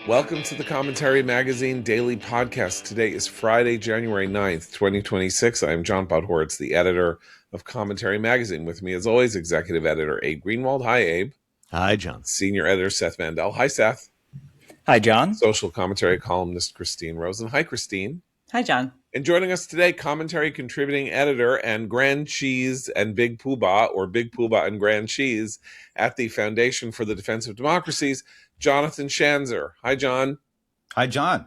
Welcome to the Commentary Magazine Daily Podcast. Today is Friday, January 9th, 2026. I am John Podhoretz, the editor of Commentary Magazine. With me, as always, executive editor Abe Greenwald. Hi, Abe. Hi, John. Senior editor Seth Mandel. Hi, Seth. Hi, John. Social commentary columnist Christine Rosen. Hi, Christine. Hi, John. And joining us today, commentary contributing editor and Grand Cheese and Big Poobah, or Big Poobah and Grand Cheese, at the Foundation for the Defense of Democracies, Jonathan Schanzer. Hi, John. Hi, John.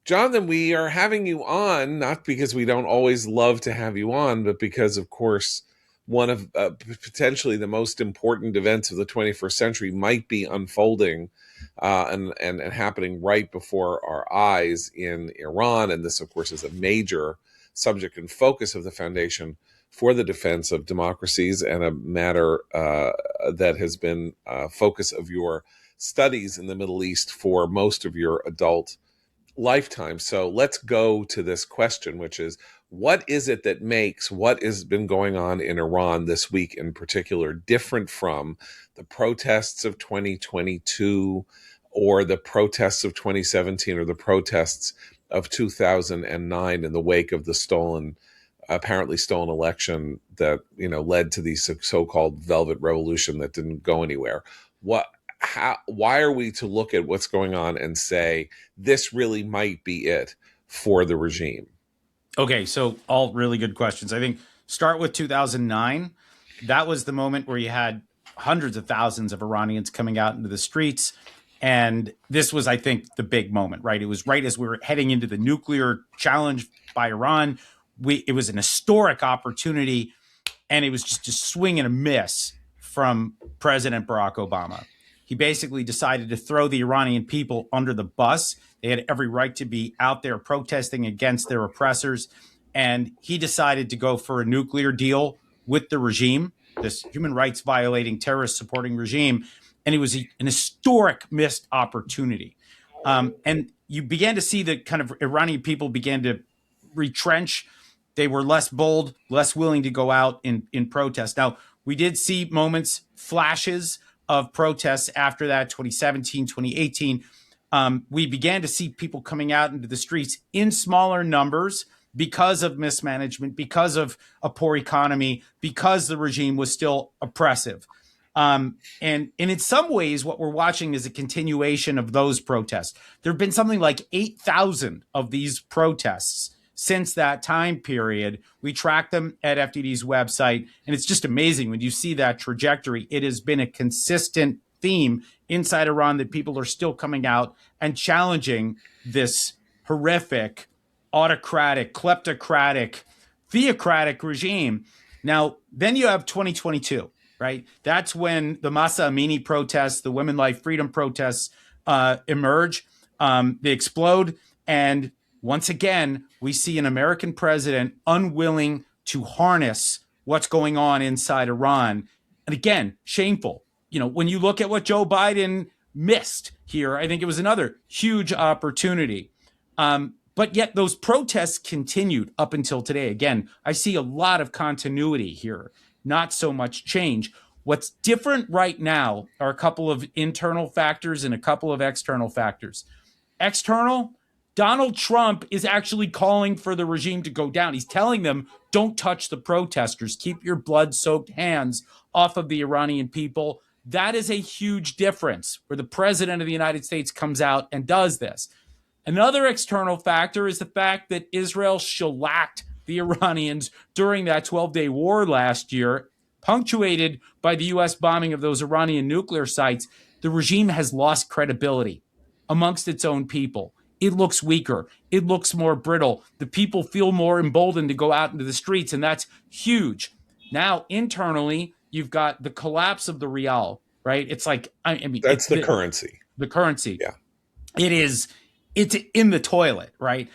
Jonathan, we are having you on, not because we don't always love to have you on, but because, of course, one of potentially the most important events of the 21st century might be unfolding and happening right before our eyes in Iran. And this, of course, is a major subject and focus of the Foundation for the Defense of Democracies, and a matter that has been a focus of your studies in the Middle East for most of your adult lifetime. So let's go to this question, which is, what is it that makes what has been going on in Iran this week in particular different from the protests of 2022 or the protests of 2017 or the protests of 2009 in the wake of the apparently stolen election that, led to the so-called Velvet Revolution that didn't go anywhere? Why are we to look at what's going on and say this really might be it for the regime? Okay, so all really good questions. I think start with 2009. That was the moment where you had hundreds of thousands of Iranians coming out into the streets. And this was, I think, the big moment, right? It was right as we were heading into the nuclear challenge by Iran. It was an historic opportunity, and it was just a swing and a miss from President Barack Obama. He basically decided to throw the Iranian people under the bus. They had every right to be out there protesting against their oppressors. And he decided to go for a nuclear deal with the regime, this human rights violating, terrorist supporting regime. And it was an historic missed opportunity. And you began to see the kind of Iranian people began to retrench. They were less bold, less willing to go out in protest. Now, we did see moments, flashes of protests after that, 2017, 2018. We began to see people coming out into the streets in smaller numbers because of mismanagement, because of a poor economy, because the regime was still oppressive. And in some ways, what we're watching is a continuation of those protests. There have been something like 8,000 of these protests since that time period. We track them at FDD's website, and it's just amazing when you see that trajectory. It has been a consistent theme inside Iran that people are still coming out and challenging this horrific, autocratic, kleptocratic, theocratic regime. Now, then you have 2022, right? That's when the Masa Amini protests, the Women Life Freedom protests emerge. They explode, and once again, we see an American president unwilling to harness what's going on inside Iran. And again, shameful. When you look at what Joe Biden missed here, I think it was another huge opportunity. But yet those protests continued up until today. Again, I see a lot of continuity here, not so much change. What's different right now are a couple of internal factors and a couple of external factors. External, Donald Trump is actually calling for the regime to go down. He's telling them, don't touch the protesters. Keep your blood-soaked hands off of the Iranian people. That is a huge difference where the president of the United States comes out and does this. Another external factor is the fact that Israel shellacked the Iranians during that 12-day war last year, punctuated by the U.S. bombing of those Iranian nuclear sites. The regime has lost credibility amongst its own people. It looks weaker. It looks more brittle. The people feel more emboldened to go out into the streets, and that's huge. Now, internally, you've got the collapse of the rial, right? It's like, I mean, that's the currency. The currency. Yeah. It's in the toilet, right?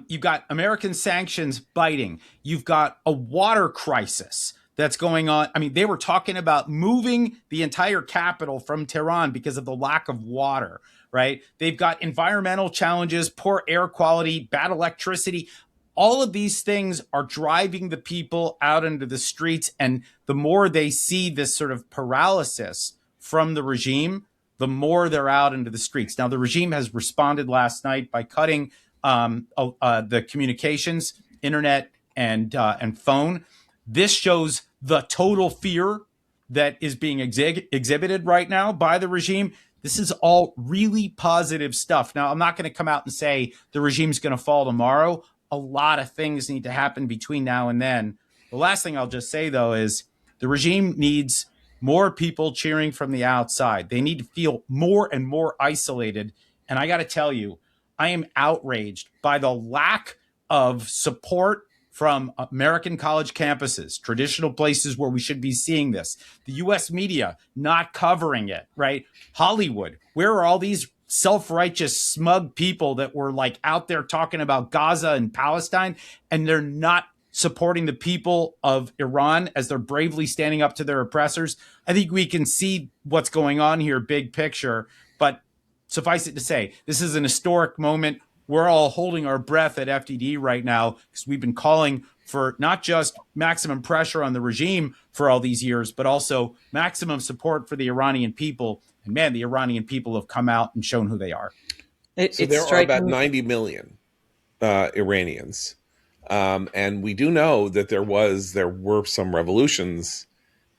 You've got American sanctions biting. You've got a water crisis that's going on. I mean, they were talking about moving the entire capital from Tehran because of the lack of water, right? They've got environmental challenges, poor air quality, bad electricity. All of these things are driving the people out into the streets. And the more they see this sort of paralysis from the regime, the more they're out into the streets. Now, the regime has responded last night by cutting the communications, internet, and phone. This shows the total fear that is being exhibited right now by the regime. This is all really positive stuff. Now, I'm not going to come out and say the regime's going to fall tomorrow. A lot of things need to happen between now and then. The last thing I'll just say, though, is the regime needs more people cheering from the outside. They need to feel more and more isolated. And I got to tell you, I am outraged by the lack of support from American college campuses, traditional places where we should be seeing this. The U.S. media not covering it, right? Hollywood, where are all these self-righteous, smug people that were like out there talking about Gaza and Palestine, and they're not supporting the people of Iran as they're bravely standing up to their oppressors? I think we can see what's going on here, big picture. But suffice it to say, this is an historic moment. We're all holding our breath at FDD right now because we've been calling for not just maximum pressure on the regime for all these years, but also maximum support for the Iranian people. And man, the Iranian people have come out and shown who they are. So there are about 90 million Iranians. And we do know that there were some revolutions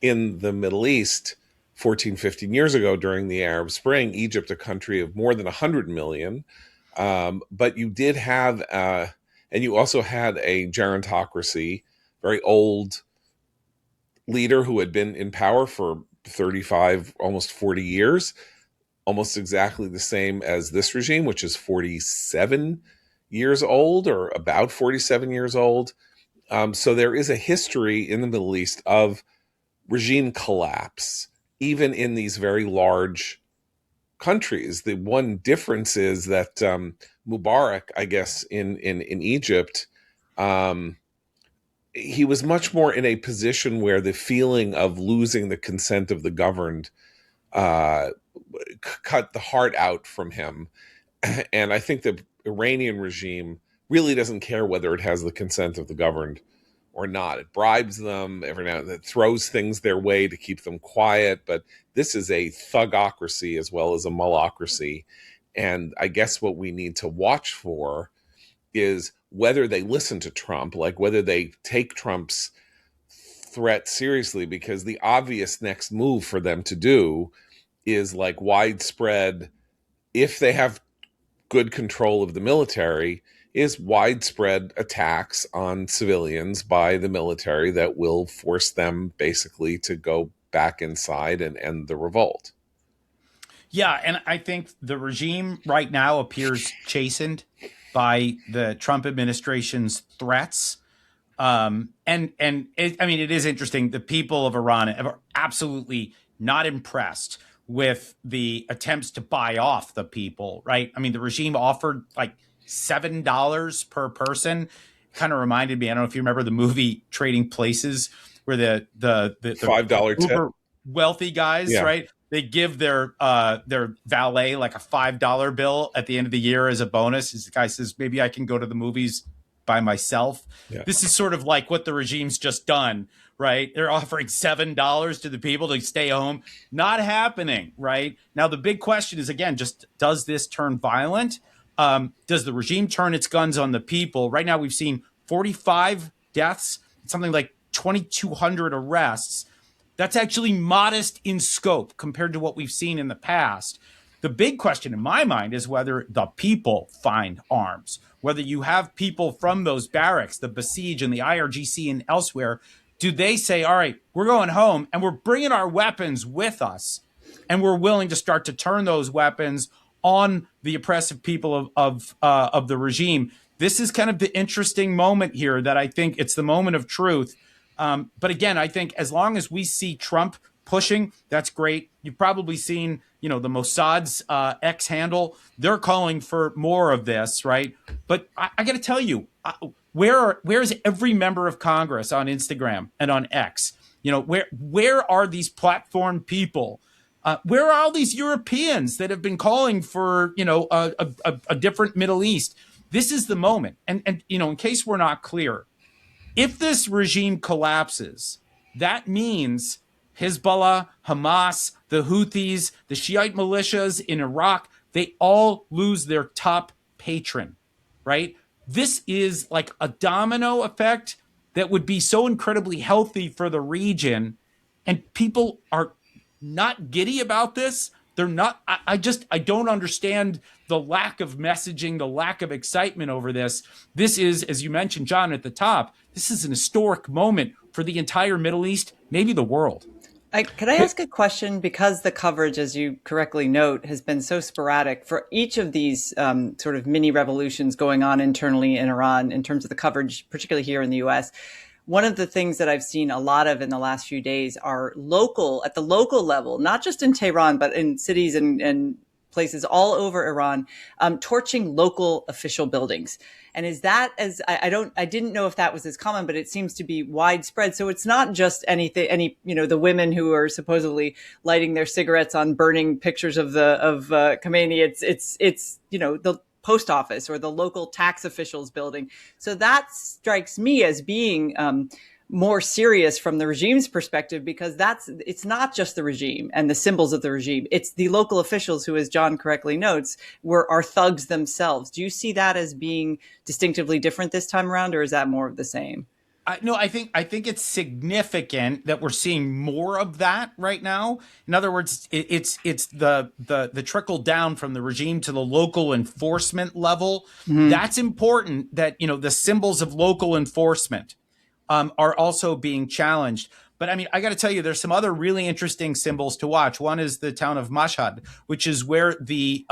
in the Middle East 14, 15 years ago during the Arab Spring. Egypt, a country of more than 100 million. But you did have, and you also had a gerontocracy, very old leader who had been in power for 35, almost 40 years, almost exactly the same as this regime, which is 47 years old or about 47 years old. So there is a history in the Middle East of regime collapse, even in these very large countries. The one difference is that Mubarak, I guess, in Egypt, he was much more in a position where the feeling of losing the consent of the governed cut the heart out from him. And I think the Iranian regime really doesn't care whether it has the consent of the governed or not. It bribes them every now and then, throws things their way to keep them quiet. But this is a thugocracy as well as a mullocracy. And I guess what we need to watch for is whether they listen to Trump, like whether they take Trump's threat seriously, because the obvious next move for them to do is like widespread, if they have good control of the military, is widespread attacks on civilians by the military that will force them basically to go back inside and end the revolt. Yeah, and I think the regime right now appears chastened by the Trump administration's threats. It is interesting. The people of Iran are absolutely not impressed with the attempts to buy off the people, right? I mean, the regime offered like $7 per person. Kind of reminded me, I don't know if you remember the movie Trading Places, where the $5 uber tip. wealthy guys, Yeah. right? They give their valet like a $5 bill at the end of the year as a bonus. This guy says, maybe I can go to the movies by myself. Yeah. This is sort of like what the regime's just done, right? They're offering $7 to the people to stay home. Not happening, right? Now, the big question is, again, just does this turn violent? Does the regime turn its guns on the people? Right now, we've seen 45 deaths, something like 2,200 arrests. That's actually modest in scope compared to what we've seen in the past. The big question in my mind is whether the people find arms, whether you have people from those barracks, the Basij and the IRGC and elsewhere, do they say, all right, we're going home and we're bringing our weapons with us, and we're willing to start to turn those weapons on the oppressive people of the regime? This is kind of the interesting moment here that I think it's the moment of truth. But again, I think as long as we see Trump pushing, that's great. You've probably seen, the Mossad's X handle. They're calling for more of this, right? But I got to tell you, where's every member of Congress on Instagram and on X? Where are these platform people? Where are all these Europeans that have been calling for, a different Middle East? This is the moment. And in case we're not clear, if this regime collapses, that means Hezbollah, Hamas, the Houthis, the Shiite militias in Iraq, they all lose their top patron, right? This is like a domino effect that would be so incredibly healthy for the region. And people are not giddy about this. They're not, I don't understand the lack of messaging, the lack of excitement over this. This is, as you mentioned, John, at the top, this is an historic moment for the entire Middle East, maybe the world. Could I ask a question? Because the coverage, as you correctly note, has been so sporadic for each of these sort of mini revolutions going on internally in Iran in terms of the coverage, particularly here in the US. One of the things that I've seen a lot of in the last few days are at the local level, not just in Tehran, but in cities and places all over Iran, torching local official buildings. And is that I didn't know if that was as common, but it seems to be widespread. So it's not just the women who are supposedly lighting their cigarettes on burning pictures of khamenei. It's the post office or the local tax officials building. So that strikes me as being more serious from the regime's perspective, because it's not just the regime and the symbols of the regime. It's the local officials who, as John correctly notes, are thugs themselves. Do you see that as being distinctively different this time around, or is that more of the same? No, I think it's significant that we're seeing more of that right now. In other words, it's the trickle down from the regime to the local enforcement level. Mm-hmm. That's important. That the symbols of local enforcement are also being challenged. But I mean, I got to tell you, there's some other really interesting symbols to watch. One is the town of Mashhad, which is where the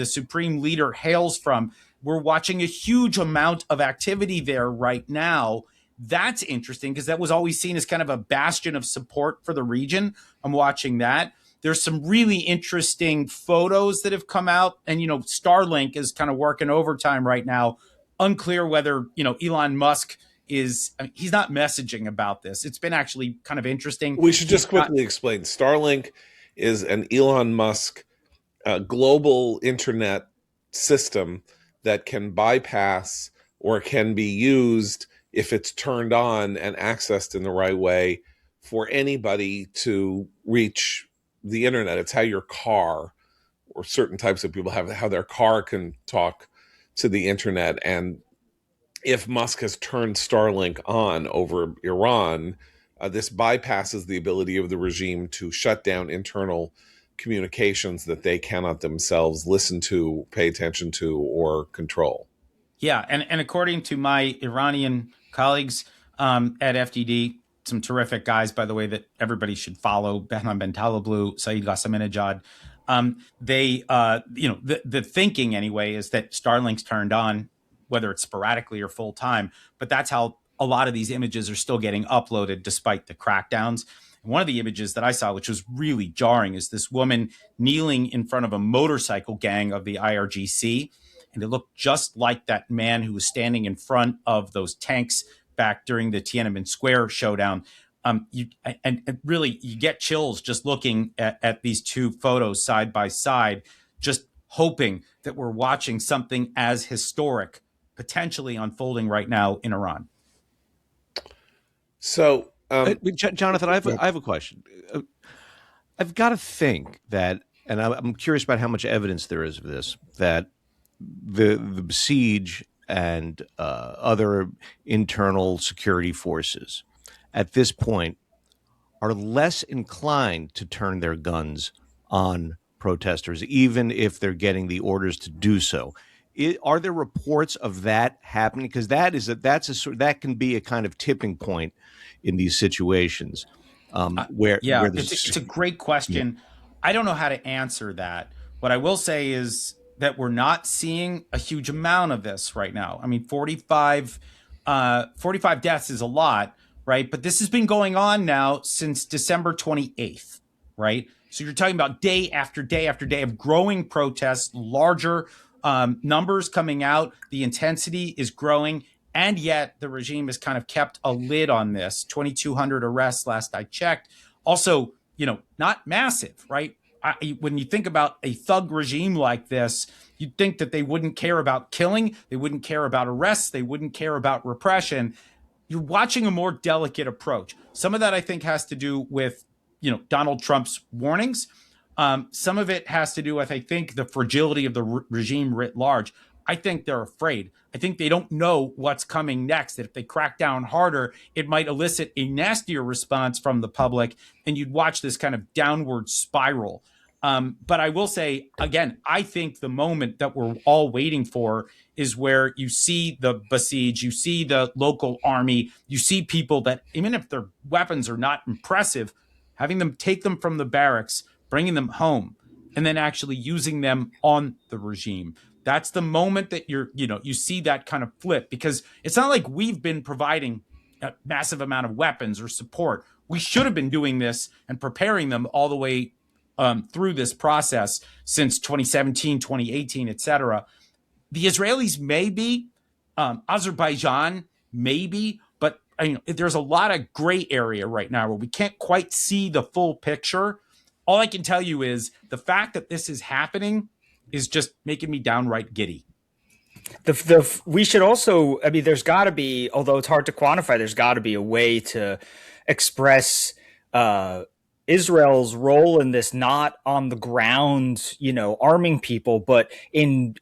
supreme leader hails from. We're watching a huge amount of activity there right now. That's interesting because that was always seen as kind of a bastion of support for the region. I'm watching that. There's some really interesting photos that have come out, and Starlink is kind of working overtime right now. Unclear whether Elon Musk he's not messaging about this. It's been actually kind of interesting. We should just quickly explain. Starlink is an Elon Musk global internet system that can bypass or can be used if it's turned on and accessed in the right way for anybody to reach the internet. It's how your car, or certain types of people have, how their car can talk to the internet. And if Musk has turned Starlink on over Iran, this bypasses the ability of the regime to shut down internal communications that they cannot themselves listen to, pay attention to, or control. Yeah, and according to my Iranian colleagues at FDD, some terrific guys, by the way, that everybody should follow, Behram Bentalablu, Saeed Ghassaminejad, the thinking anyway is that Starlink's turned on, whether it's sporadically or full time, but that's how a lot of these images are still getting uploaded despite the crackdowns. And one of the images that I saw, which was really jarring, is this woman kneeling in front of a motorcycle gang of the IRGC. And it looked just like that man who was standing in front of those tanks back during the Tiananmen Square showdown. You get chills just looking at these two photos side by side, just hoping that we're watching something as historic potentially unfolding right now in Iran. So, Jonathan, I have a question. I've got to think that, and I'm curious about how much evidence there is of this, that the Besiege and other internal security forces at this point are less inclined to turn their guns on protesters, even if they're getting the orders to do so. Are there reports of that happening? Because that can be a kind of tipping point in these situations. It's a great question. Yeah. I don't know how to answer that. What I will say is that we're not seeing a huge amount of this right now. I mean, 45 deaths is a lot, right? But this has been going on now since December 28th, right? So you're talking about day after day after day of growing protests, larger numbers coming out. The intensity is growing. And yet the regime has kind of kept a lid on this. 2,200 arrests last I checked. Also, not massive, right? When you think about a thug regime like this, you'd think that they wouldn't care about killing. They wouldn't care about arrests. They wouldn't care about repression. You're watching a more delicate approach. Some of that, I think, has to do with Donald Trump's warnings. Some of it has to do with, I think, the fragility of the regime writ large. I think they're afraid. I think they don't know what's coming next. That if they crack down harder, it might elicit a nastier response from the public, and you'd watch this kind of downward spiral. But I will say, again, I think the moment that we're all waiting for is where you see the besieged, you see the local army, you see people that, even if their weapons are not impressive, having them take them from the barracks, bringing them home, and then actually using them on the regime. That's the moment that you see that kind of flip, because it's not like we've been providing a massive amount of weapons or support. We should have been doing this and preparing them all the way through this process since 2017, 2018, et cetera. The Israelis may be, Azerbaijan maybe, but there's a lot of gray area right now where we can't quite see the full picture. All I can tell you is the fact that this is happening is just making me downright giddy. We should also, there's got to be, although it's hard to quantify, there's got to be a way to express Israel's role in this, not on the ground, arming people, but in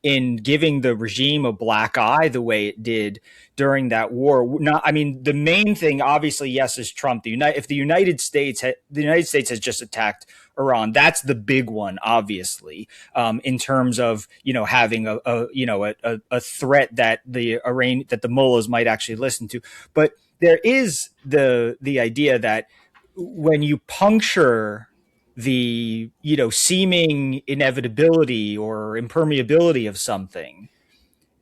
giving the regime a black eye the way it did during that war. The main thing, obviously, yes, is Trump. If the United States has just attacked Iran, that's the big one, obviously, in terms of having a threat that the mullahs might actually listen to. But there is the idea that when you puncture the seeming inevitability or impermeability of something,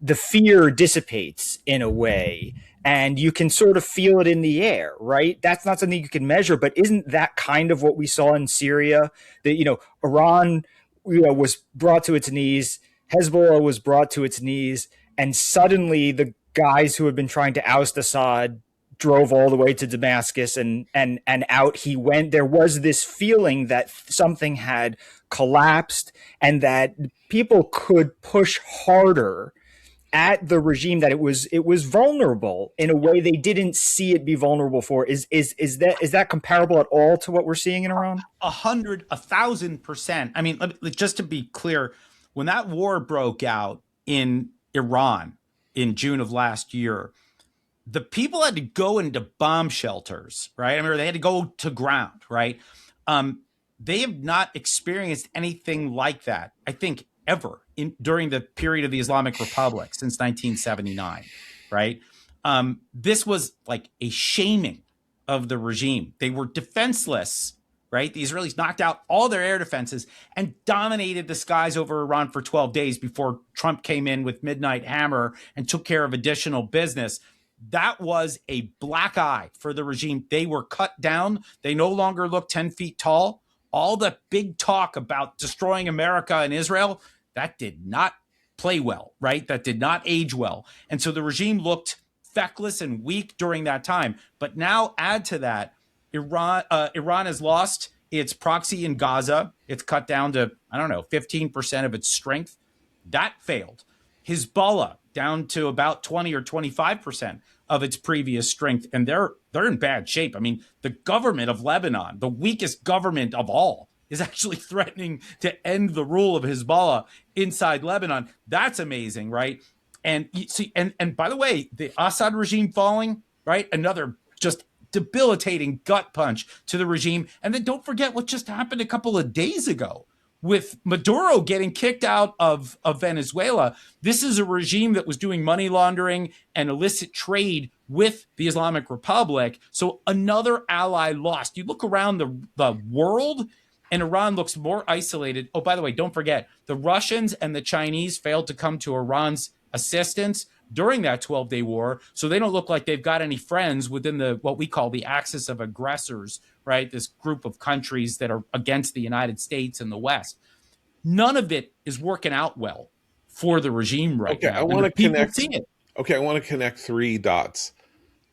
the fear dissipates in a way, and you can sort of feel it in the air, right? That's not something you can measure, but isn't that kind of what we saw in Syria? That Iran was brought to its knees, Hezbollah was brought to its knees, and suddenly the guys who had been trying to oust Assad drove all the way to Damascus, and out he went. There was this feeling that something had collapsed and that people could push harder at the regime, that it was vulnerable in a way they didn't see it be vulnerable for. Is that comparable at all to what we're seeing in Iran? 1,000%. Just to be clear, when that war broke out in Iran in June of last year, the people had to go into bomb shelters, right? They had to go to ground, right? They have not experienced anything like that, I think, ever during the period of the Islamic Republic since 1979, right? This was like a shaming of the regime. They were defenseless, right? The Israelis knocked out all their air defenses and dominated the skies over Iran for 12 days before Trump came in with Midnight Hammer and took care of additional business. That was a black eye for the regime. They were cut down. They no longer look 10 feet tall. All the big talk about destroying America and Israel, that did not play well, right? That did not age well. And so the regime looked feckless and weak during that time. But now add to that, Iran has lost its proxy in Gaza. It's cut down to, 15% of its strength. That failed. Hezbollah down to about 20 or 25% of its previous strength, and they're in bad shape. The government of Lebanon, the weakest government of all, is actually threatening to end the rule of Hezbollah inside Lebanon. That's amazing, right? And you see, and by the way, the Assad regime falling, right? Another just debilitating gut punch to the regime. And then don't forget what just happened a couple of days ago with Maduro getting kicked out of Venezuela. This is a regime that was doing money laundering and illicit trade with the Islamic Republic. So another ally lost. You look around the world, and Iran looks more isolated. Oh, by the way, don't forget, the Russians and the Chinese failed to come to Iran's assistance during that 12-day war. So they don't look like they've got any friends within what we call the axis of aggressors, right? This group of countries that are against the United States and the West. None of it is working out well for the regime right now. I want to connect three dots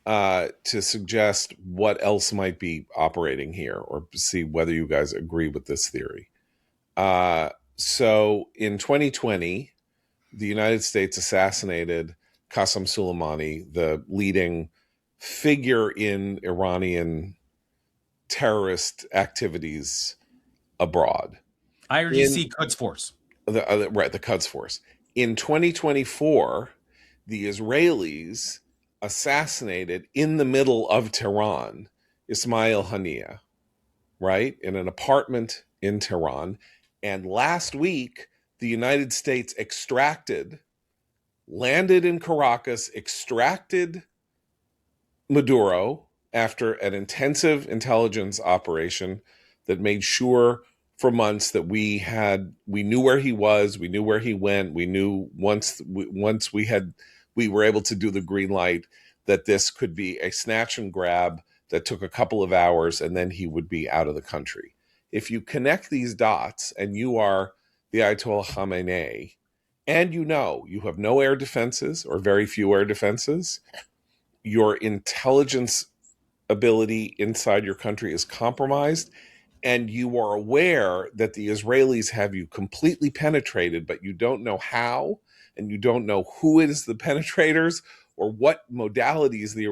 to suggest what else might be operating here, or see whether you guys agree with this theory. So in 2020, the United States assassinated Qasem Soleimani, the leading figure in Iranian terrorist activities abroad. IRGC Quds Force. The Quds Force. In 2024, the Israelis assassinated in the middle of Tehran Ismail Haniyeh, right, in an apartment in Tehran. And last week, the United States landed in Caracas, extracted Maduro after an intensive intelligence operation that made sure for months that we knew where he was, we knew where he went, we knew once we were able to do the green light that this could be a snatch and grab that took a couple of hours and then he would be out of the country. If you connect these dots and you are the Ayatollah Khamenei, and you have no air defenses or very few air defenses, your intelligence ability inside your country is compromised, and you are aware that the Israelis have you completely penetrated, but you don't know how, and you don't know who is the penetrators or what modalities the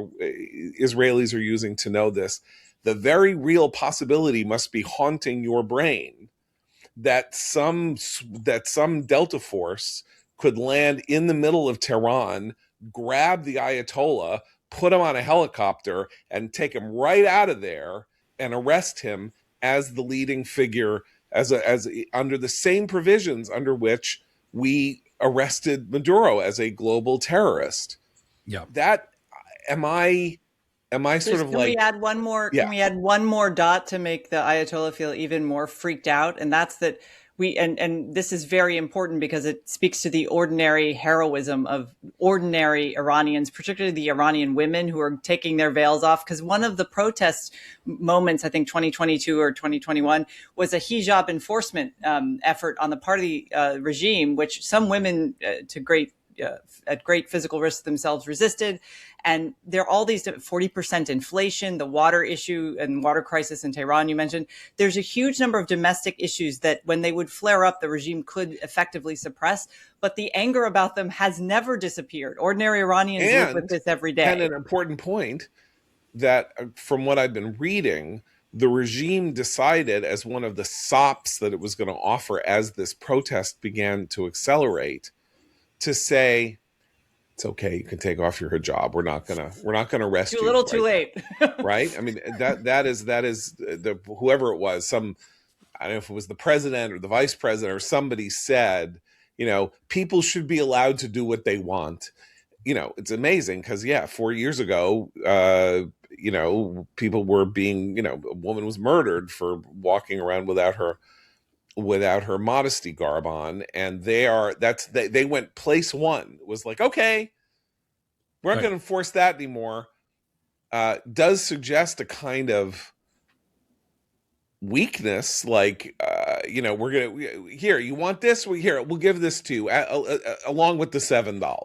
Israelis are using to know this, the very real possibility must be haunting your brain that some Delta force could land in the middle of Tehran, grab the Ayatollah, put him on a helicopter, and take him right out of there and arrest him as the leading figure, as under the same provisions under which we arrested Maduro as a global terrorist. Yeah. That am I sort of can we add one more? Yeah. Can we add one more dot to make the Ayatollah feel even more freaked out? And that's that and this is very important because it speaks to the ordinary heroism of ordinary Iranians, particularly the Iranian women who are taking their veils off. Because one of the protest moments, I think 2022 or 2021, was a hijab enforcement effort on the part of the regime, which some women at great physical risk themselves resisted. And there are all these 40% inflation, the water issue and water crisis in Tehran you mentioned. There's a huge number of domestic issues that when they would flare up, the regime could effectively suppress. But the anger about them has never disappeared. Ordinary Iranians live with this every day. And an important point that from what I've been reading, the regime decided as one of the sops that it was going to offer as this protest began to accelerate to say, it's okay, you can take off your hijab. We're not gonna arrest you. Too little, too late. Right? I mean, that is the whoever it was, I don't know if it was the president or the vice president or somebody said, people should be allowed to do what they want. It's amazing because 4 years ago, people were being, a woman was murdered for walking around without her modesty garb on, and they went place one. It was like, okay, we're not going to enforce that anymore. Does suggest a kind of weakness, like we're gonna here. You want this? We'll give this to you along with the $7.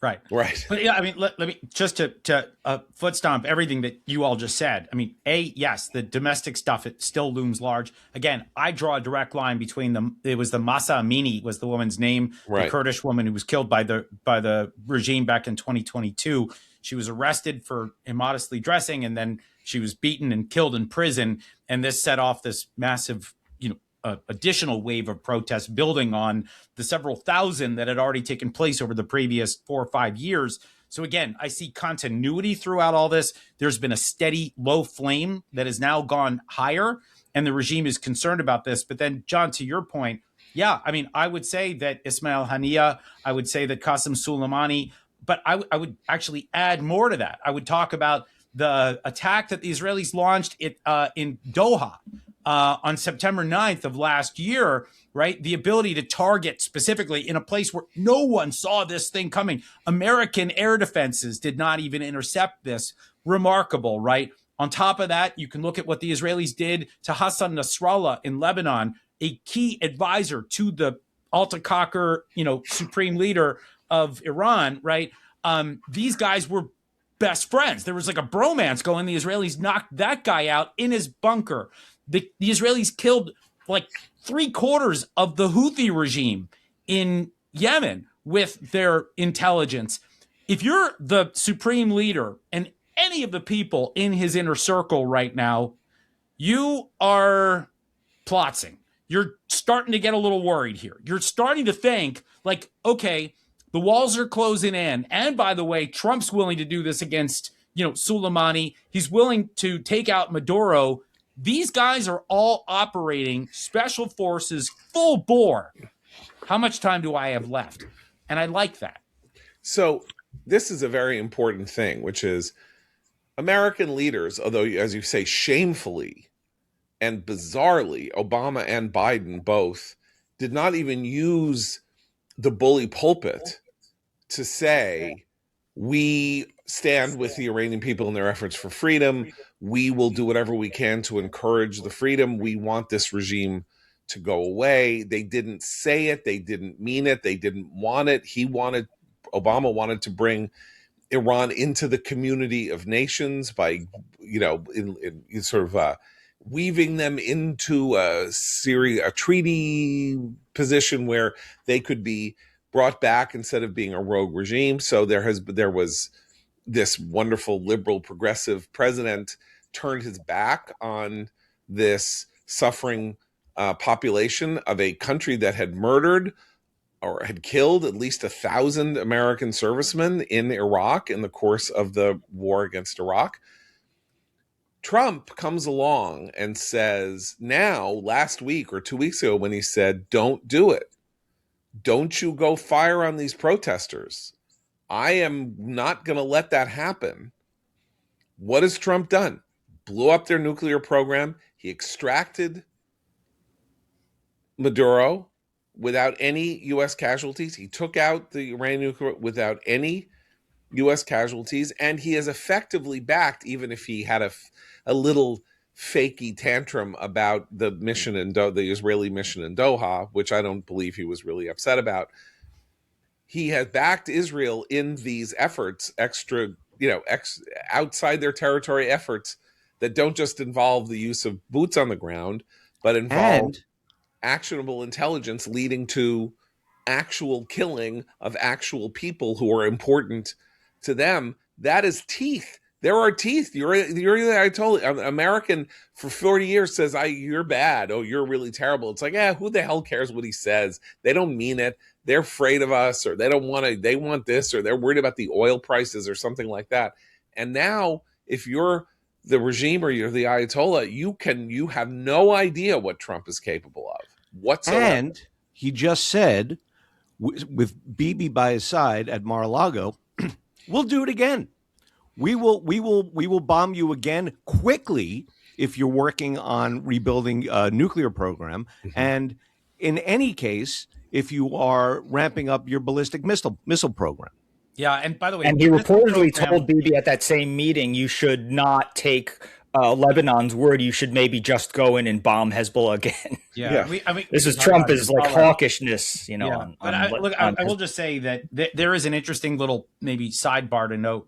Right. But yeah, I mean, let me just to foot stomp everything that you all just said. I mean, yes, the domestic stuff, it still looms large. Again, I draw a direct line between them. It was the Masa Amini was the woman's name, the Kurdish woman who was killed by the regime back in 2022. She was arrested for immodestly dressing, and then she was beaten and killed in prison. And this set off this massive, additional wave of protests building on the several thousand that had already taken place over the previous 4 or 5 years. So again, I see continuity throughout all this. There's been a steady low flame that has now gone higher, and the regime is concerned about this. But then, John, to your point, I would say that Ismail Haniyeh, I would say that Qasem Soleimani, but I would actually add more to that. I would talk about the attack that the Israelis launched in Doha on September 9th of last year, right? The ability to target specifically in a place where no one saw this thing coming. American air defenses did not even intercept this. Remarkable, right? On top of that, you can look at what the Israelis did to Hassan Nasrallah in Lebanon, a key advisor to the Alta-Khakir, supreme leader of Iran, right? These guys were best friends. There was like a bromance going. The Israelis knocked that guy out in his bunker. The Israelis killed like 3/4 of the Houthi regime in Yemen with their intelligence. If you're the supreme leader and any of the people in his inner circle right now, you are plotzing. You're starting to get a little worried here. You're starting to think like, okay, the walls are closing in. And by the way, Trump's willing to do this against, Soleimani. He's willing to take out Maduro. These guys are all operating special forces full bore. How much time do I have left? And I like that. So this is a very important thing, which is American leaders, although, as you say, shamefully and bizarrely, Obama and Biden both did not even use the bully pulpit to say, we stand with the Iranian people in their efforts for freedom. We will do whatever we can to encourage the freedom. We want this regime to go away. They didn't say it. They didn't mean it. They didn't want it. Obama wanted to bring Iran into the community of nations by, in sort of weaving them into a treaty position where they could be brought back instead of being a rogue regime. So there was this wonderful liberal progressive president turned his back on this suffering population of a country that had murdered or had killed at least 1,000 American servicemen in Iraq in the course of the war against Iraq. Trump comes along and says now, last week or 2 weeks ago, when he said, don't do it. Don't you go fire on these protesters. I am not going to let that happen. What has Trump done? Blew up their nuclear program. He extracted Maduro without any U.S. casualties. He took out the Iranian nuclear without any U.S. casualties, and he has effectively backed, even if he had a little fakey tantrum about the mission in the Israeli mission in Doha, which I don't believe he was really upset about. He has backed Israel in these efforts, outside their territory efforts that don't just involve the use of boots on the ground, but involve actionable intelligence leading to actual killing of actual people who are important to them. That is teeth. There are teeth. I told you, American for 40 years says, you're bad. Oh, you're really terrible. It's like, who the hell cares what he says? They don't mean it. They're afraid of us, or they don't want to, they want this, or they're worried about the oil prices or something like that. And now if you're the regime or you're the Ayatollah, you have no idea what Trump is capable of whatsoever. And he just said, with Bibi by his side at Mar-a-Lago, we'll do it again. We will bomb you again quickly if you're working on rebuilding a nuclear program. Mm-hmm. And in any case, if you are ramping up your ballistic missile program. Yeah, and by the way, and he reportedly told Bibi at that same meeting, you should not take Lebanon's word. You should maybe just go in and bomb Hezbollah again. Yeah. This is Trump's like hawkishness, I will just say that there is an interesting little maybe sidebar to note,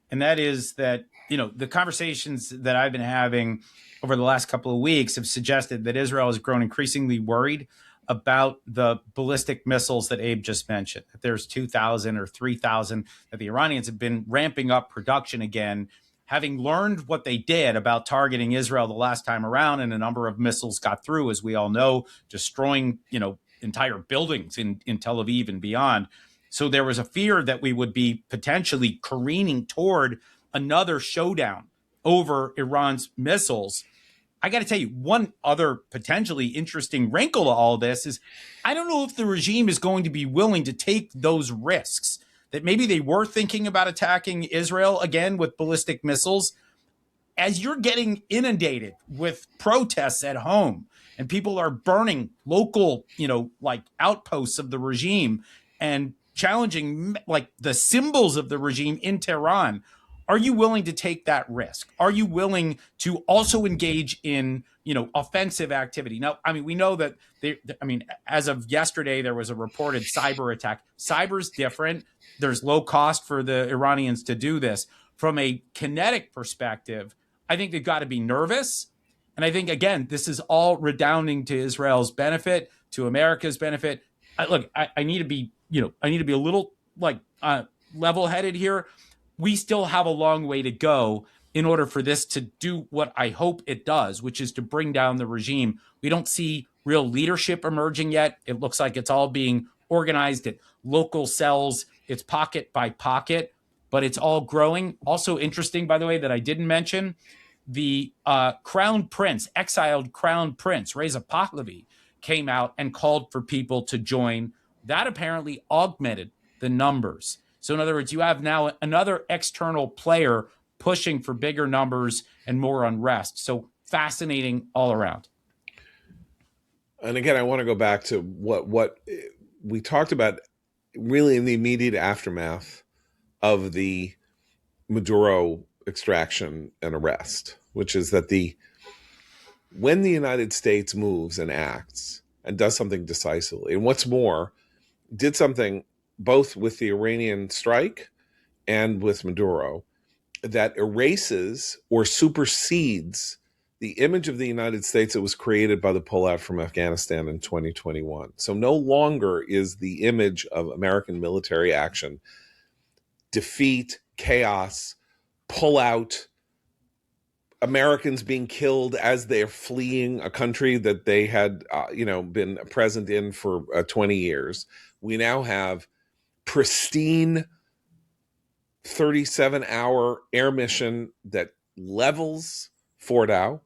and that is that the conversations that I've been having over the last couple of weeks have suggested that Israel has grown increasingly worried about the ballistic missiles that Abe just mentioned. That there's 2,000 or 3,000 that the Iranians have been ramping up production again, having learned what they did about targeting Israel the last time around, and a number of missiles got through, as we all know, destroying, entire buildings in Tel Aviv and beyond. So there was a fear that we would be potentially careening toward another showdown over Iran's missiles. I got to tell you, one other potentially interesting wrinkle to all this is I don't know if the regime is going to be willing to take those risks, that maybe they were thinking about attacking Israel again with ballistic missiles. As you're getting inundated with protests at home and people are burning local, like outposts of the regime and challenging like the symbols of the regime in Tehran, are you willing to take that risk? Are you willing to also engage in, offensive activity? Now, we know that as of yesterday, there was a reported cyber attack. Cyber's different. There's low cost for the Iranians to do this. From a kinetic perspective, I think they've got to be nervous. And I think, again, this is all redounding to Israel's benefit, to America's benefit. I need to be, a little level-headed here. We still have a long way to go in order for this to do what I hope it does, which is to bring down the regime. We don't see real leadership emerging yet. It looks like it's all being organized at local cells. It's pocket by pocket, but it's all growing. Also interesting, by the way, that I didn't mention, the crown prince, exiled crown prince, Reza Pahlavi, came out and called for people to join. That apparently augmented the numbers. So in other words, you have now another external player pushing for bigger numbers and more unrest. So fascinating all around. And again, I want to go back to what we talked about really in the immediate aftermath of the Maduro extraction and arrest, which is that when the United States moves and acts and does something decisively, and what's more, did something both with the Iranian strike and with Maduro that erases or supersedes the image of the United States that was created by the pullout from Afghanistan in 2021. So no longer is the image of American military action defeat, chaos, pull out, Americans being killed as they're fleeing a country that they had, been present in for 20 years. We now have pristine 37-hour air mission that levels Fordow,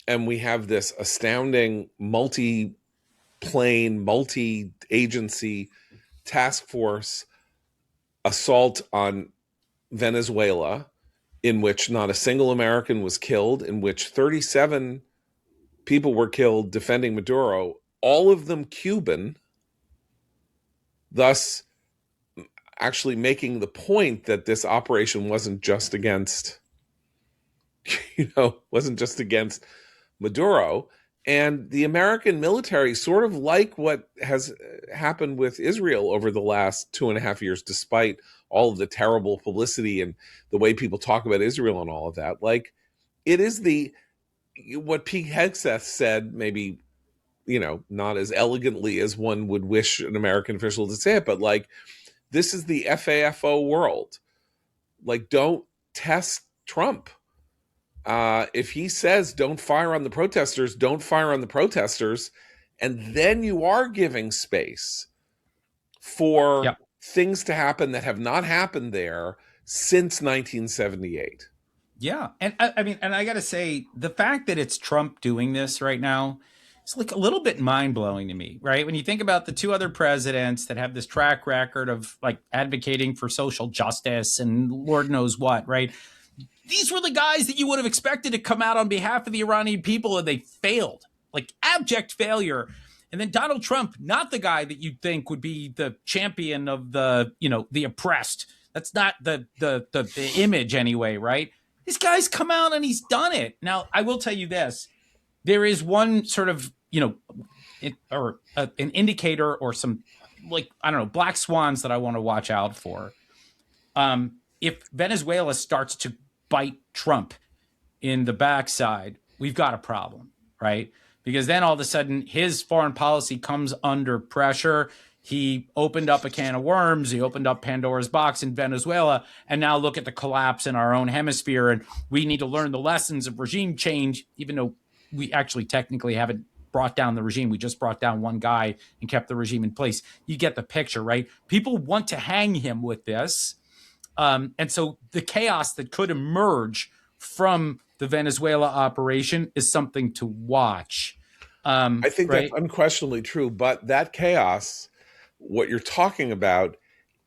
and we have this astounding multi-plane, multi-agency task force assault on Venezuela, in which not a single American was killed, in which 37 people were killed defending Maduro, all of them Cuban, thus actually making the point that this operation wasn't just against, Maduro. And the American military, sort of like what has happened with Israel over the last 2.5 years, despite all of the terrible publicity and the way people talk about Israel and all of that, like, it is what Pete Hegseth said, maybe, not as elegantly as one would wish an American official to say it, but like, this is the FAFO world. Like, don't test Trump. If he says don't fire on the protesters, don't fire on the protesters. And then you are giving space for things to happen that have not happened there since 1978. Yeah. And and I got to say, the fact that it's Trump doing this right now, it's like a little bit mind blowing to me, right? When you think about the two other presidents that have this track record of like advocating for social justice and Lord knows what, right? These were the guys that you would have expected to come out on behalf of the Iranian people, and they failed, like abject failure. And then Donald Trump, not the guy that you'd think would be the champion of the, the oppressed. That's not the image anyway, right? This guy's come out and he's done it. Now, I will tell you this. There is one sort of, an indicator or some, black swans that I want to watch out for. If Venezuela starts to bite Trump in the backside, we've got a problem, right? Because then all of a sudden his foreign policy comes under pressure. He opened up a can of worms. He opened up Pandora's box in Venezuela. And now look at the collapse in our own hemisphere. And we need to learn the lessons of regime change, even though we actually technically haven't brought down the regime. We just brought down one guy and kept the regime in place. You get the picture, right? People want to hang him with this. And so the chaos that could emerge from the Venezuela operation is something to watch. I think that's unquestionably true. But that chaos, what you're talking about,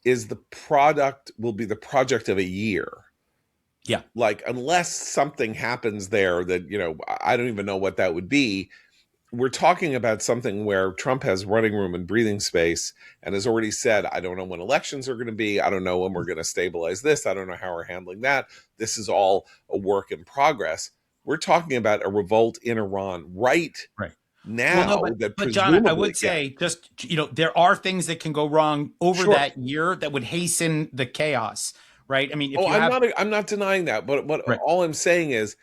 will be the project of a year. Yeah. Like, unless something happens there that, I don't even know what that would be. We're talking about something where Trump has running room and breathing space and has already said, I don't know when elections are going to be. I don't know when we're going to stabilize this. I don't know how we're handling that. This is all a work in progress. We're talking about a revolt in Iran right now. Well, no, but John, I would say just, there are things that can go wrong over that year that would hasten the chaos, right? I mean, I'm not denying that, but all I'm saying is,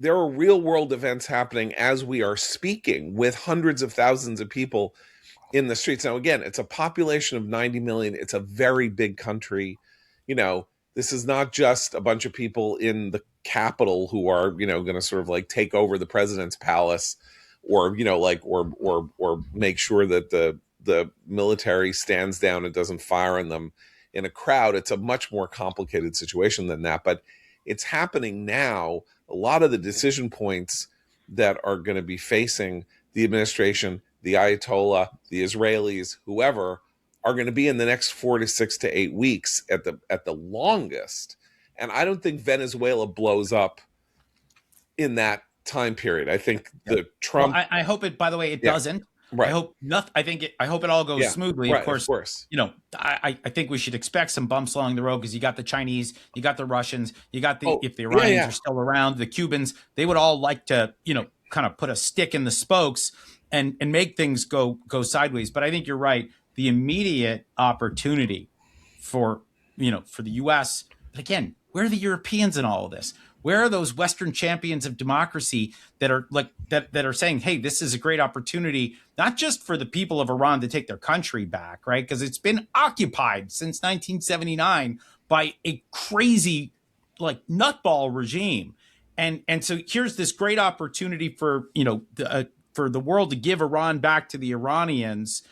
there are real world events happening as we are speaking, with hundreds of thousands of people in the streets. Now, again, it's a population of 90 million. It's a very big country. This is not just a bunch of people in the Capitol who are, going to sort of like take over the president's palace, or or make sure that the military stands down and doesn't fire on them in a crowd. It's a much more complicated situation than that, but it's happening now. A lot of the decision points that are going to be facing the administration, the Ayatollah, the Israelis, whoever, are going to be in the next 4 to 6 to 8 weeks at the longest. And I don't think Venezuela blows up in that time period. I think the Trump. Well, I hope it. By the way, it doesn't. Right. I hope nothing. I hope it all goes smoothly. Right, of course. I think we should expect some bumps along the road, because you got the Chinese, you got the Russians, you got if the Iranians are still around, the Cubans. They would all like to, kind of put a stick in the spokes and make things go sideways. But I think you're right. The immediate opportunity for the U.S. But again, where are the Europeans in all of this? Where are those Western champions of democracy that are that are saying, hey, this is a great opportunity, not just for the people of Iran to take their country back, right? Because it's been occupied since 1979 by a crazy, nutball regime. And so here's this great opportunity for, for the world to give Iran back to the Iranians,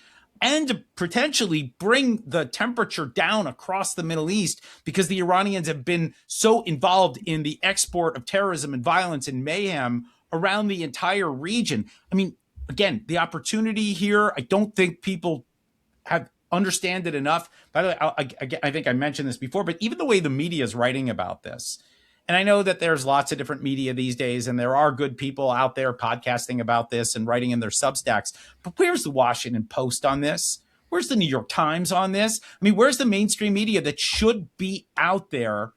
and to potentially bring the temperature down across the Middle East, because the Iranians have been so involved in the export of terrorism and violence and mayhem around the entire region. I mean, again, the opportunity here, I don't think people have understand it enough. By the way, I think I mentioned this before, but even the way the media is writing about this, and I know that there's lots of different media these days, and there are good people out there podcasting about this and writing in their Substacks. But where's the Washington Post on this? Where's the New York Times on this? I mean, where's the mainstream media that should be out there,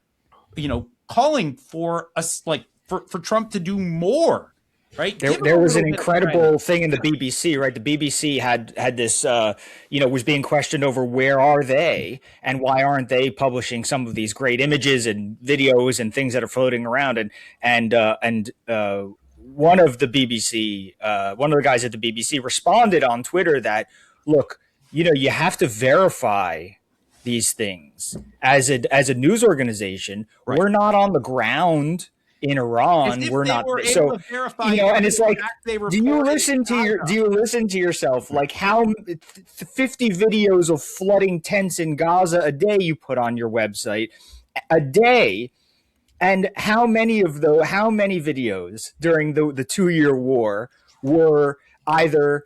calling for us, for Trump to do more? Right. There was an incredible thing in the BBC, right? The BBC had this, was being questioned over where are they and why aren't they publishing some of these great images and videos and things that are floating around. And one of the guys at the BBC responded on Twitter that, look, you have to verify these things as a news organization. Right. We're not on the ground in Iran. We're not, so and it's like, do you listen to yourself? Like, how 50 videos of flooding tents in Gaza a day you put on your website a day, and how many videos during the 2-year war were either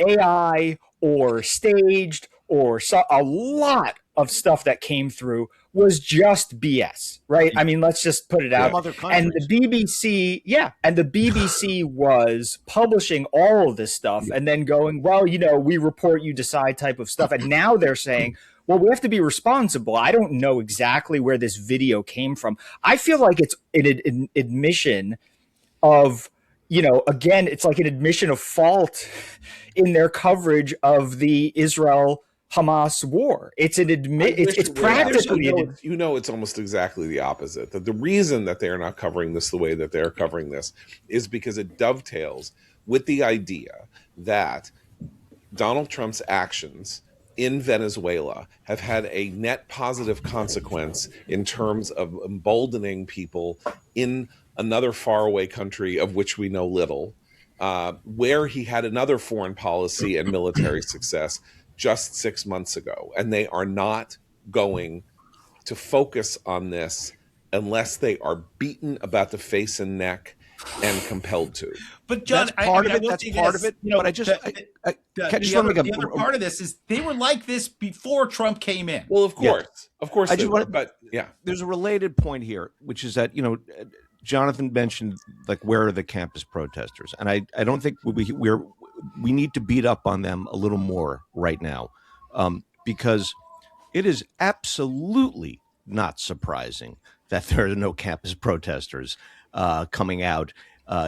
AI or staged, or a lot of stuff that came through was just BS, right? I mean, let's just put it out. And the BBC was publishing all of this stuff and then going, well, we report, you decide type of stuff. And now they're saying, well, we have to be responsible. I don't know exactly where this video came from. I feel like it's an admission of, again, it's like an admission of fault in their coverage of the Israel-Hamas war. It's it's practically, it's almost exactly the opposite. That the reason that they are not covering this the way that they're covering this is because it dovetails with the idea that Donald Trump's actions in Venezuela have had a net positive consequence in terms of emboldening people in another faraway country of which we know little, where he had another foreign policy and military success just 6 months ago. And they are not going to focus on this unless they are beaten about the face and neck and compelled to. But John, that's part of it. But I just want to make the other part of this is they were like this before Trump came in. Well, of course. There's a related point here, which is that Jonathan mentioned where are the campus protesters, and I don't think we need to beat up on them a little more right now, because it is absolutely not surprising that there are no campus protesters coming out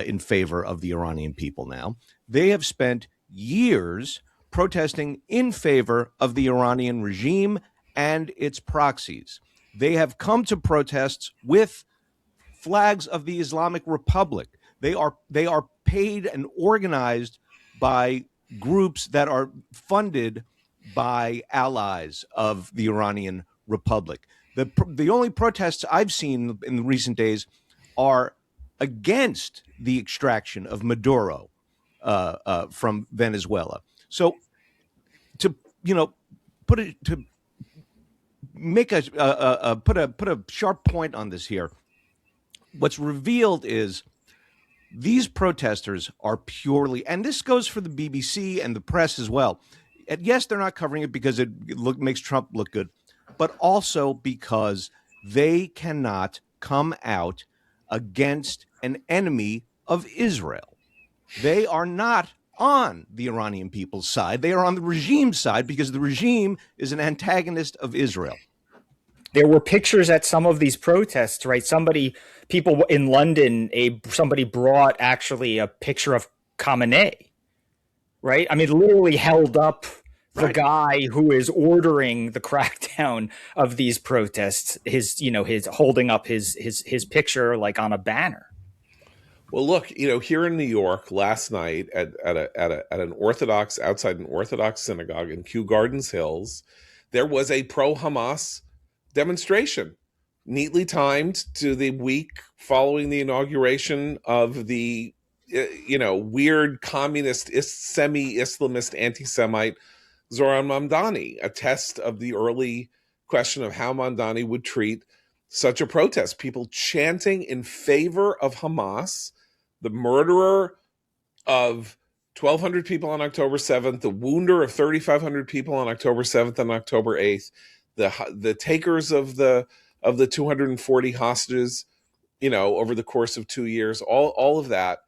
in favor of the Iranian people now. They have spent years protesting in favor of the Iranian regime and its proxies. They have come to protests with flags of the Islamic Republic. They are paid and organized by groups that are funded by allies of the Iranian Republic. The only protests I've seen in the recent days are against the extraction of Maduro from Venezuela. So to put it to make put a sharp point on this here, what's revealed is these protesters are purely, and this goes for the BBC and the press as well. And yes, they're not covering it because it makes Trump look good, but also because they cannot come out against an enemy of Israel. They are not on the Iranian people's side. They are on the regime's side because the regime is an antagonist of Israel. There were pictures at some of these protests, right? People in London, somebody brought actually a picture of Khamenei, right? I mean, literally held up the guy who is ordering the crackdown of these protests, his holding up his picture like on a banner. Well, look, here in New York last night at an Orthodox, outside an Orthodox synagogue in Kew Gardens Hills, there was a pro-Hamas demonstration, neatly timed to the week following the inauguration of the weird communist, semi-Islamist, anti-Semite Zoran Mamdani, a test of the early question of how Mamdani would treat such a protest. People chanting in favor of Hamas, the murderer of 1,200 people on October 7th, the wounder of 3,500 people on October 7th and October 8th, the takers of the 240 hostages, over the course of 2 years, all of that.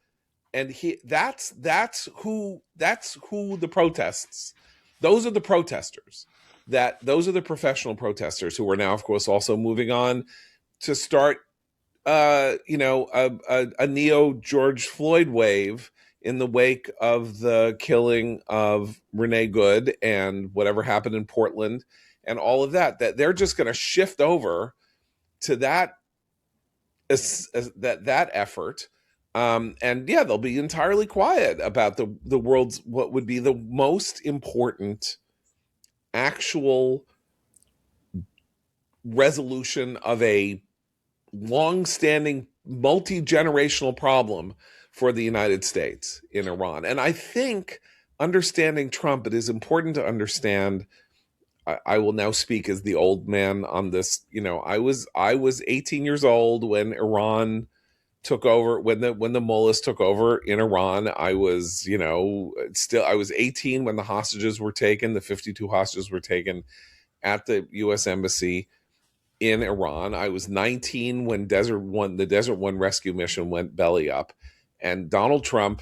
And that's who the protests. Those are the protesters. Those are the professional protesters who are now, of course, also moving on to start a neo George Floyd wave in the wake of the killing of Renee Good and whatever happened in Portland and all of that they're just going to shift over to that effort. They'll be entirely quiet about the world's, what would be the most important actual resolution of a long-standing multi-generational problem for the United States in Iran. And I think, understanding Trump, it is important to understand, I will now speak as the old man on this. I was 18 years old when Iran took over, when the mullahs took over in Iran. I was, I was 18 when the hostages were taken, the 52 hostages were taken at the U.S. Embassy in Iran. I was 19 when the Desert One rescue mission went belly up. And Donald Trump,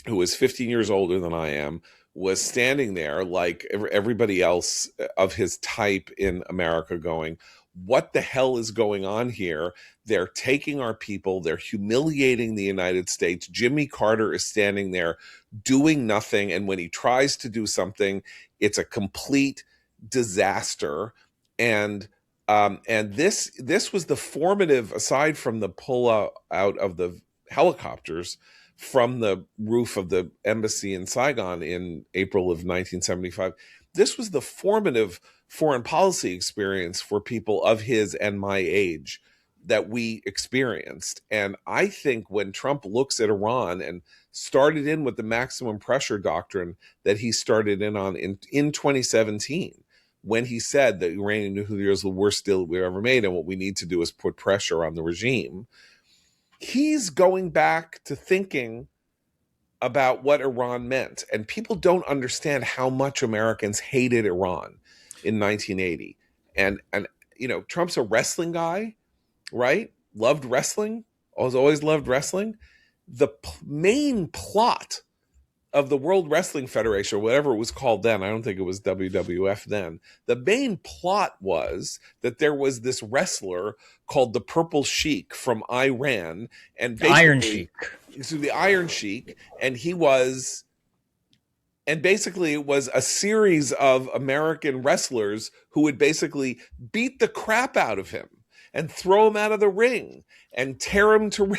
who was 15 years older than I am, was standing there like everybody else of his type in America going, what the hell is going on here? They're taking our people. They're humiliating the United States. Jimmy Carter is standing there doing nothing. And when he tries to do something, it's a complete disaster. And this was the formative, aside from the pull out of the helicopters from the roof of the embassy in Saigon in April of 1975, this was the formative foreign policy experience for people of his and my age that we experienced. And I think when Trump looks at Iran and started in with the maximum pressure doctrine that he started in on in 2017, when he said that Iranian nuclear is the worst deal we've ever made and what we need to do is put pressure on the regime, he's going back to thinking about what Iran meant. And people don't understand how much Americans hated Iran in 1980. And Trump's a wrestling guy, right? Loved wrestling, always loved wrestling. The main plot of the World Wrestling Federation, or whatever it was called then, I don't think it was WWF then, the main plot was that there was this wrestler called the Purple Sheik from Iran, and Iron Sheik. So the Iron Sheik, and basically it was a series of American wrestlers who would basically beat the crap out of him and throw him out of the ring and tear him to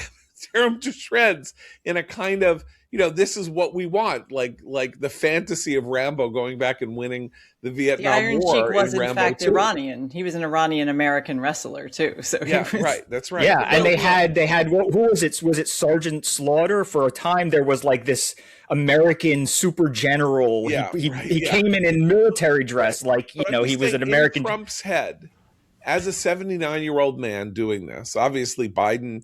shreds in a kind of this is what we want, like the fantasy of Rambo going back and winning the The Vietnam Iron War Sheik was in in Rambo fact 2. Iranian. He was an Iranian American wrestler too. So he Yeah, was, right. That's right. Yeah, But and no, they had who was it? Was it Sergeant Slaughter? For a time, there was like this American super general. Yeah, He right, he yeah. came in military dress, like But I'm he just was saying, an American. in Trump's head, as a 79-year-old man doing this. Obviously, Biden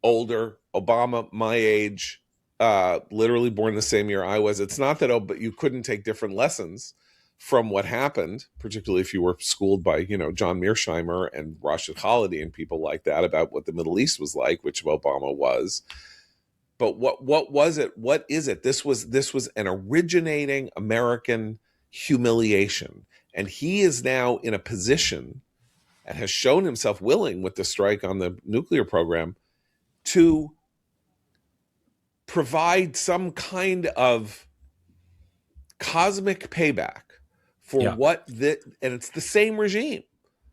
older, Obama my age, literally born the same year I was. It's not that but you couldn't take different lessons from what happened, particularly if you were schooled by John Mearsheimer and Rashid Khalidi and people like that about what the Middle East was like, which Obama was. But what was it? What is it? This was an originating American humiliation, and he is now in a position and has shown himself willing with the strike on the nuclear program to provide some kind of cosmic payback for and it's the same regime.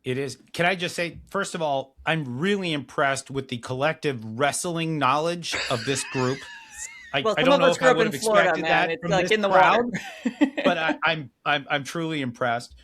It is. Can I just say, first of all, I'm really impressed with the collective wrestling knowledge of this group. I don't know if I would have expected that from this crowd, but I'm truly impressed.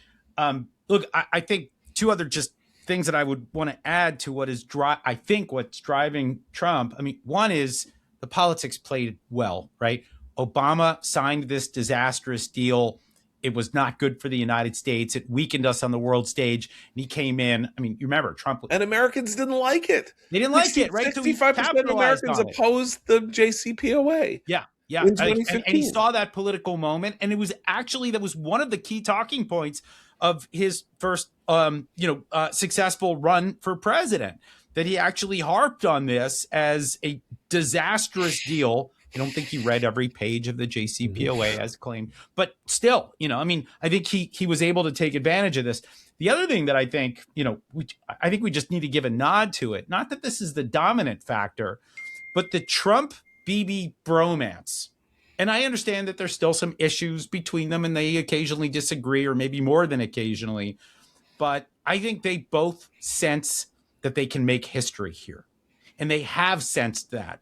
Look, I think two other just things that I would want to add to what is I think what's driving Trump. I mean, one is the politics played well, right? Obama signed this disastrous deal. It was not good for the United States. It weakened us on the world stage. And he came in. I mean, you remember Trump. And Americans didn't like it. They didn't like it, right? 65% of Americans opposed the JCPOA. Yeah. Yeah. And he saw that political moment. And it was actually, that was one of the key talking points of his first, successful run for president, that he actually harped on this as a disastrous deal. I don't think he read every page of the JCPOA as claimed, but still, I think he was able to take advantage of this. The other thing that I think, I think we just need to give a nod to it. Not that this is the dominant factor, but the Trump Bibi bromance. And I understand that there's still some issues between them and they occasionally disagree, or maybe more than occasionally. But I think they both sense that they can make history here. And they have sensed that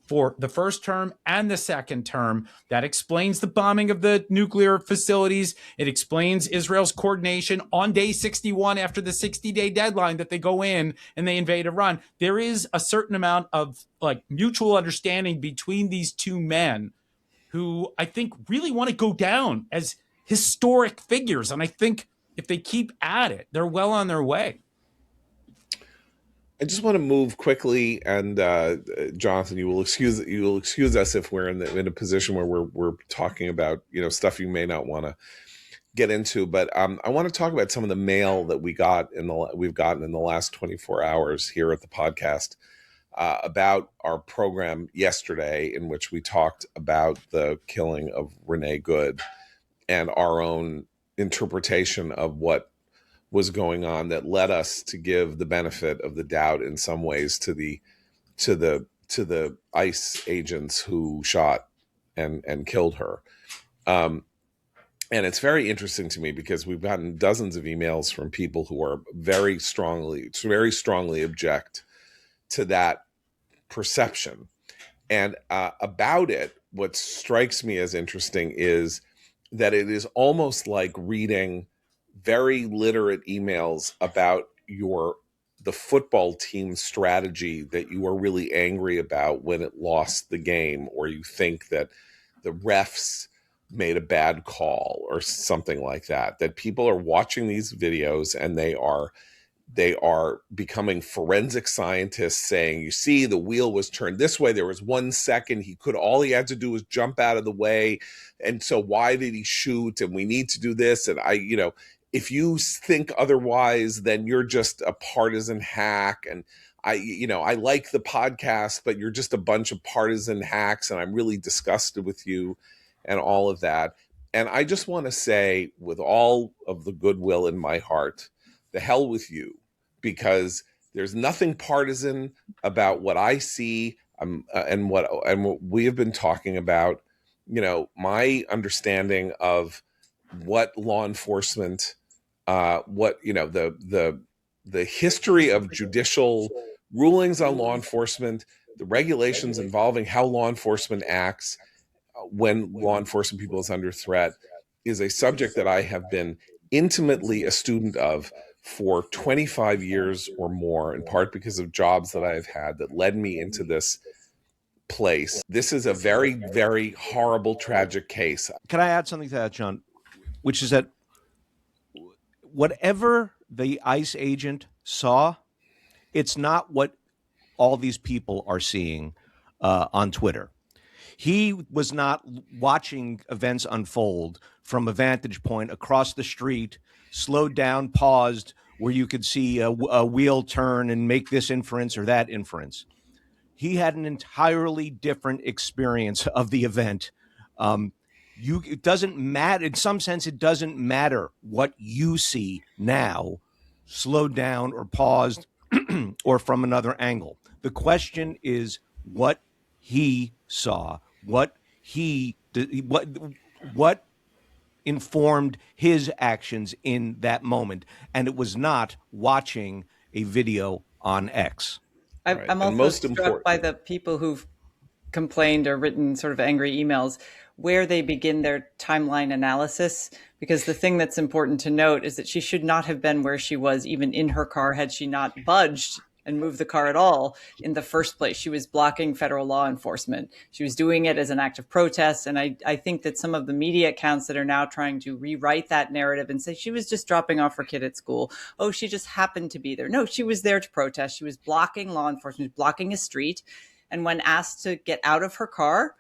for the first term and the second term. That explains the bombing of the nuclear facilities. It explains Israel's coordination on day 61 after the 60-day deadline that they go in and they invade Iran. There is a certain amount of mutual understanding between these two men who I think really want to go down as historic figures. And I think if they keep at it, they're well on their way. I just want to move quickly, and Jonathan, you will excuse us if we're in a position where we're talking about stuff you may not want to get into. But I want to talk about some of the mail that we've gotten in the last 24 hours here at the podcast about our program yesterday, in which we talked about the killing of Renee Good and our own interpretation of what was going on that led us to give the benefit of the doubt in some ways to the ICE agents who shot and killed her. And it's very interesting to me because we've gotten dozens of emails from people who are very strongly object to that perception. And about it, what strikes me as interesting is that it is almost like reading very literate emails about the football team strategy that you are really angry about when it lost the game, or you think that the refs made a bad call or something like that. That people are watching these videos and they are becoming forensic scientists saying, you see, the wheel was turned this way. There was 1 second. All he had to do was jump out of the way. And so why did he shoot? And we need to do this. And if you think otherwise, then you're just a partisan hack. And I like the podcast, but you're just a bunch of partisan hacks. And I'm really disgusted with you and all of that. And I just want to say, with all of the goodwill in my heart, the hell with you, because there's nothing partisan about what I see and what we have been talking about. My understanding of what law enforcement, the history of judicial rulings on law enforcement, the regulations involving how law enforcement acts when law enforcement people is under threat is a subject that I have been intimately a student of for 25 years or more, in part because of jobs that I've had that led me into this place. This is a very, very horrible, tragic case. Can I add something to that, John? Which is that whatever the ICE agent saw, it's not what all these people are seeing on Twitter. He was not watching events unfold from a vantage point across the street, slowed down, paused, where you could see a wheel turn and make this inference or that inference. He had an entirely different experience of the event. It doesn't matter. In some sense, it doesn't matter what you see now, slowed down or paused or from another angle. The question is what he saw, what informed his actions in that moment, and it was not watching a video on X. I'm also struck by the people who've complained or written sort of angry emails where they begin their timeline analysis, because the thing that's important to note is that she should not have been where she was even in her car had she not budged and moved the car at all in the first place. She was blocking federal law enforcement. She was doing it as an act of protest. And I think that some of the media accounts that are now trying to rewrite that narrative and say she was just dropping off her kid at school. Oh, she just happened to be there. No, she was there to protest. She was blocking law enforcement, blocking a street. And when asked to get out of her car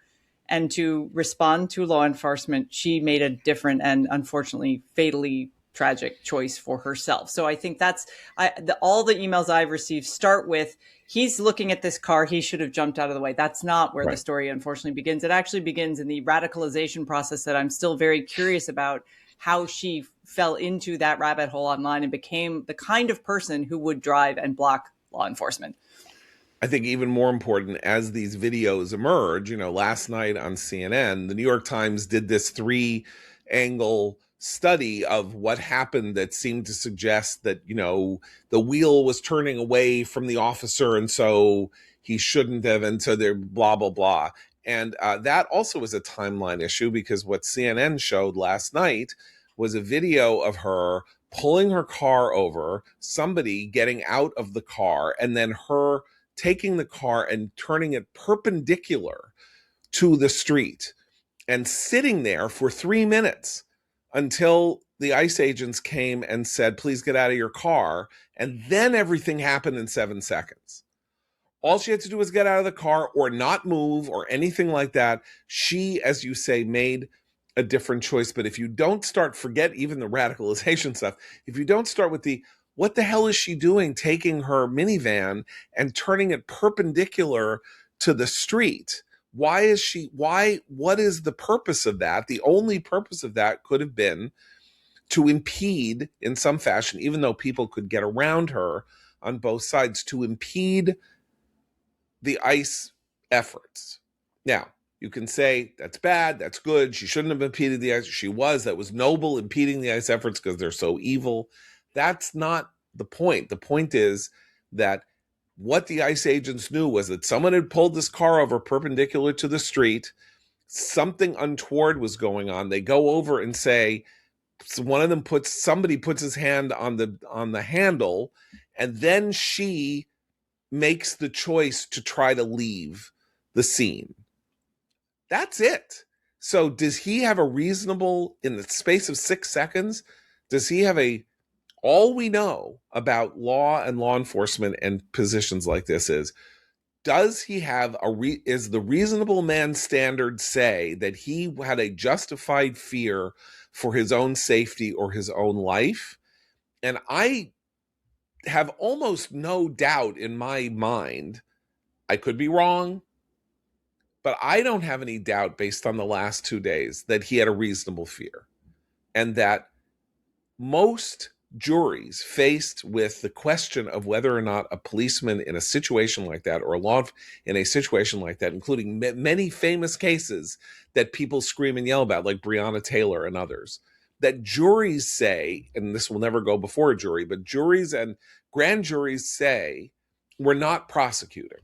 and to respond to law enforcement, she made a different and unfortunately fatally tragic choice for herself. So I think that's all the emails I've received start with, he's looking at this car, he should have jumped out of the way. That's not where the story unfortunately begins. It actually begins in the radicalization process that I'm still very curious about, how she fell into that rabbit hole online and became the kind of person who would drive and block law enforcement. I think even more important, as these videos emerge, last night on CNN, the New York Times did this 3-angle study of what happened that seemed to suggest that, the wheel was turning away from the officer and so he shouldn't have, and so they're blah, blah, blah. And that also was a timeline issue, because what CNN showed last night was a video of her pulling her car over, somebody getting out of the car, and then her taking the car and turning it perpendicular to the street and sitting there for 3 minutes until the ICE agents came and said, please get out of your car. And then everything happened in 7 seconds. All she had to do was get out of the car or not move or anything like that. She, as you say, made a different choice. But if you don't forget even the radicalization stuff, if you don't start with what the hell is she doing taking her minivan and turning it perpendicular to the street? What is the purpose of that? The only purpose of that could have been to impede in some fashion, even though people could get around her on both sides, to impede the ICE efforts. Now, you can say that's bad, that's good, she shouldn't have impeded the ICE. That was noble, impeding the ICE efforts because they're so evil. That's not the point. The point is that what the ICE agents knew was that someone had pulled this car over perpendicular to the street. Something untoward was going on. They go over and say, so one of them somebody puts his hand on the handle, and then she makes the choice to try to leave the scene. That's it. So does he have in the space of 6 seconds, does he have all we know about law and law enforcement and positions like this is, does he have is the reasonable man standard say that he had a justified fear for his own safety or his own life? And I have almost no doubt in my mind, I could be wrong, but I don't have any doubt based on the last 2 days that he had a reasonable fear, and that most juries faced with the question of whether or not a policeman in a situation like that, or a law in a situation like that, including many famous cases that people scream and yell about, like Breonna Taylor and others, that juries say, and this will never go before a jury, but juries and grand juries say, we're not prosecuting.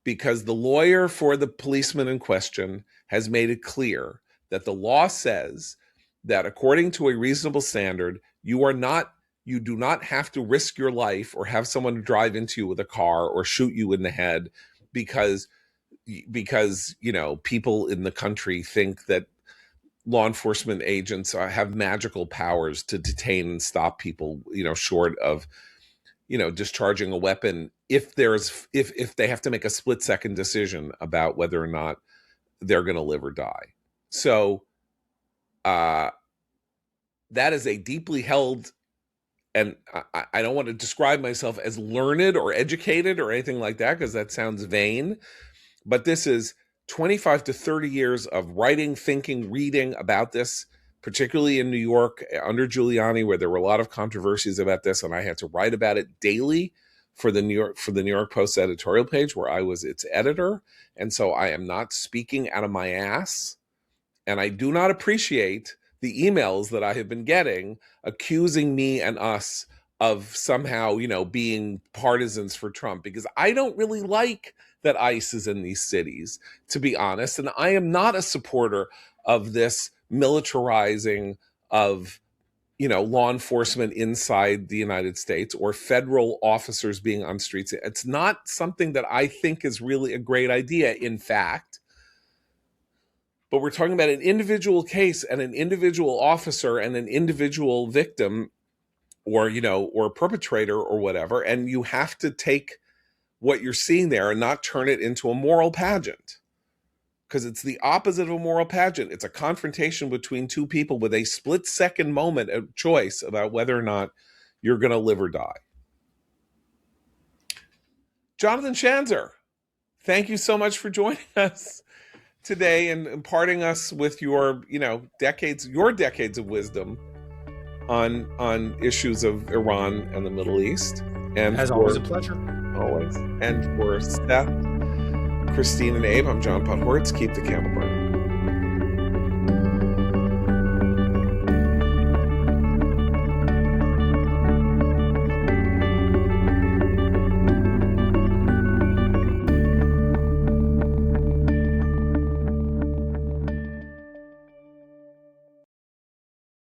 because the lawyer for the policeman in question has made it clear that the law says that according to a reasonable standard, you do not have to risk your life or have someone drive into you with a car or shoot you in the head because people in the country think that law enforcement agents have magical powers to detain and stop people, short of discharging a weapon if they have to make a split-second decision about whether or not they're going to live or die. So that is a deeply held, and I don't want to describe myself as learned or educated or anything like that, because that sounds vain, but this is 25 to 30 years of writing, thinking, reading about this, particularly in New York under Giuliani, where there were a lot of controversies about this, and I had to write about it daily for the New York Post editorial page, where I was its editor. And so I am not speaking out of my ass, and I do not appreciate the emails that I have been getting accusing me and us of somehow, being partisans for Trump, because I don't really like that ICE is in these cities, to be honest. And I am not a supporter of this militarizing of, law enforcement inside the United States or federal officers being on streets. It's not something that I think is really a great idea, in fact. But we're talking about an individual case and an individual officer and an individual victim or perpetrator or whatever. And you have to take what you're seeing there and not turn it into a moral pageant, because it's the opposite of a moral pageant. It's a confrontation between two people with a split-second moment of choice about whether or not you're going to live or die. Jonathan Schanzer, thank you so much for joining us today and imparting us with your decades of wisdom on issues of Iran and the Middle East. And as always, a pleasure. Always. And for Steph, Christine, and Abe, I'm John Podhoretz. Keep the candle burning.